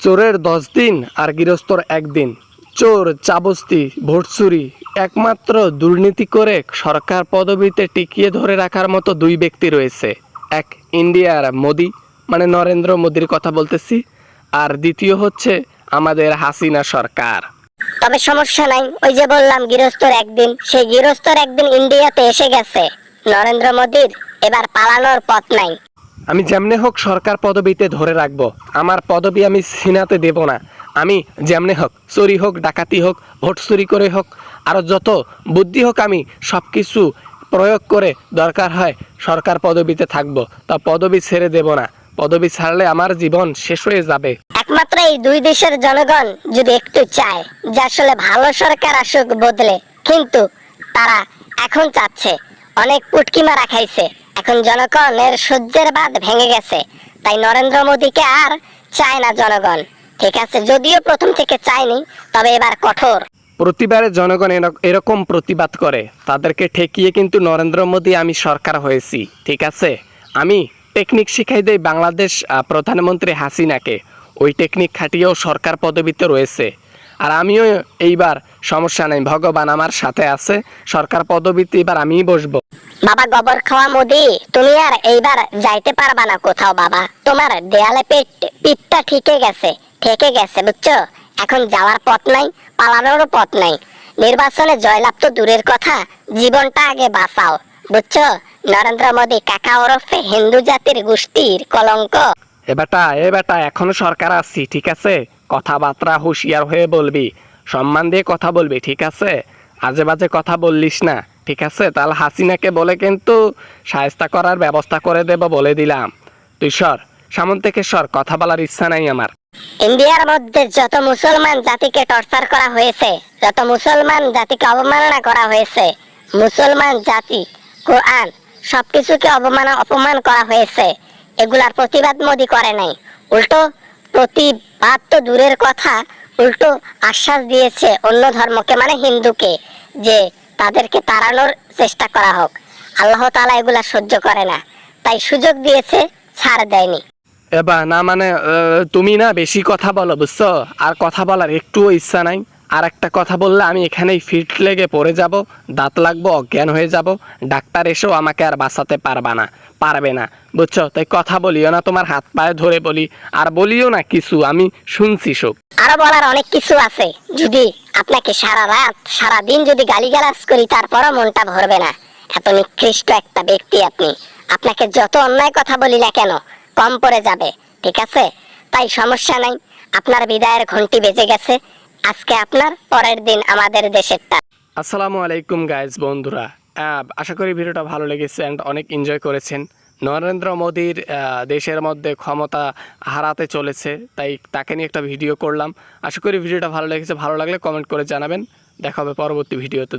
চোরের 10 দিন আর গৃহস্থর একদিন। চোর, চাবস্তি, ভোট চুরি, একমাত্র দুর্নীতি করে সরকার পদবিতে টিকিয়ে ধরে রাখার মতো দুই ব্যক্তি রয়েছে। এক ইন্ডিয়ার মোদি, মানে নরেন্দ্র মোদির কথা বলতেছি, আর দ্বিতীয় হচ্ছে আমাদের হাসিনা সরকার। তবে সমস্যা নাই, ওই যে বললাম গৃহস্থর একদিন, সেই গৃহস্থর একদিন ইন্ডিয়াতে এসে গেছে। নরেন্দ্র মোদির এবার পালানোর পথ নাই। আমি যেমনে হোক সরকার পদবিতে ধরে রাখবো। আমার পদবি আমি ছিনাতে দেব না। আমি যেমনে হোক, চুরি হোক, ডাকাতি হোক, ভোট চুরি করে হোক, আরও যত বুদ্ধি হোক, আমি সব কিছু প্রয়োগ করে দরকার হয় সরকার পদবিতে থাকবো। তা পদবি ছেড়ে দেব না। পদবি ছাড়লে আমার জীবন শেষ হয়ে যাবে। একমাত্র এই দুই দেশের জনগণ যদি একটু চায় যে আসলে ভালো সরকার আসুক বদলে, কিন্তু তারা এখন চাচ্ছে, অনেক পুটকি মারা খাইছে, এখন জনগণের সহ্যের বাঁধ ভেঙে গেছে। তাই নরেন্দ্র মোদীকে আর চায় না জনগণ। ঠিক আছে, যদিও প্রথম থেকে চায়নি, তবে এবার কঠোর। প্রতিবারে জনগণ এরকম প্রতিবাদ করে, তাদেরকে ঠেকিয়ে কিন্তু নরেন্দ্র মোদী আমি সরকার হয়েছি। ঠিক আছে, আমি টেকনিক শিখাই দেই বাংলাদেশ প্রধানমন্ত্রী হাসিনাকে। ওই টেকনিক খাটিয়েও সরকার পদবিতে রয়েছে। আর আমিও এইবার সমস্যা নেই, ভগবান আমার সাথে আছে। সরকার পদবিতে এবার আমিই বসবো। বাবা গোবর খাওয়া মোদি, তুমি আর এইবার যাইতে পারবা না কোথাও বাবা। তোমার দেয়ালে পিঠটা ঠেকে গেছে বুঝছো। এখন যাওয়ার পথ নাই, পালানোরও পথ নাই। নির্বাচনে জয়লাভ তো দূরের কথা, জীবনটা আগে বাঁচাও বুঝছো। নরেন্দ্র মোদী কাকা ওরফে হিন্দু জাতির গোষ্ঠীর কলঙ্ক। এ বেটা এখনো সরকার আছি, ঠিক আছে? কথাবার্তা হুঁশিয়ার হয়ে বলবি, সম্মান দিয়ে কথা বলবি, ঠিক আছে? আজে বাজে কথা বললিস না, ঠিক আছে? তাহলে হাসিনাকে বলে কিন্তু শায়েস্তা করার ব্যবস্থা করে দেব, বলে দিলাম। তুই সর, সামন থেকে সর, কথা বলার ইচ্ছা নাই আমার। ইন্ডিয়ার মধ্যে যত মুসলমান জাতিকে টর্চার করা হয়েছে, যত মুসলমান জাতিকে অবমাননা করা হয়েছে, মুসলমান জাতি, কোরআন, সবকিছুকে অপমান করা হয়েছে, এগুলার প্রতিবাদ মোদী করে নাই। উল্টো প্রতিবাদ তো দূরের কথা, উল্টো আশ্বাস দিয়েছে অন্য ধর্মকে, মানে হিন্দুকে, যে তাদেরকে তাড়ানোর চেষ্টা করা হোক। আল্লাহ তাআলা এগুলা সহ্য করে না, তাই সুযোগ দিয়েছে, ছাড় দেয়নি। এবার না মানে তুমি না বেশি কথা বলো বুঝছো, আর কথা বলার একটুও ইচ্ছা নাই। আর একটা কথা বললে আমি এখানেই ফিট লেগে পড়ে যাব, দাঁত লাগবো, অজ্ঞান হয়ে যাব। ডাক্তার এসেও আমাকে আর বাঁচাতে পারবে না বুঝছো। তাই কথা বলিও না, তোমার হাত পায়ে ধরে বলি, আর বলিও না কিছু, আমি শুনছি সব। আরো বলার অনেক কিছু আছে, যদি আপনাকে সারা রাত সারা দিন যদি গালিগালাজ করি তারপরও মনটা ভরবে না। এত নিকৃষ্ট একটা ব্যক্তি আপনি। আপনাকে যত অন্যায় কথা বলি না কেন, কম পড়ে যাবে, ঠিক আছে? তাই সমস্যা নাই, আপনার বিদায়ের ঘন্টি বেজে গেছে। আজকে আপনার, পরের দিন আমাদের দেশেরটা। আসসালামু আলাইকুম গাইজ, বন্ধুরা। আশা করি ভিডিওটা ভালো লেগেছে অ্যান্ড অনেক এনজয় করেছেন। নরেন্দ্র মোদীর দেশের মধ্যে ক্ষমতা হারাতে চলেছে, তাই তাকে নিয়ে একটা ভিডিও করলাম। আশা করি ভিডিওটা ভালো লেগেছে। ভালো লাগলে কমেন্ট করে জানাবেন। দেখা হবে পরবর্তী ভিডিওতে।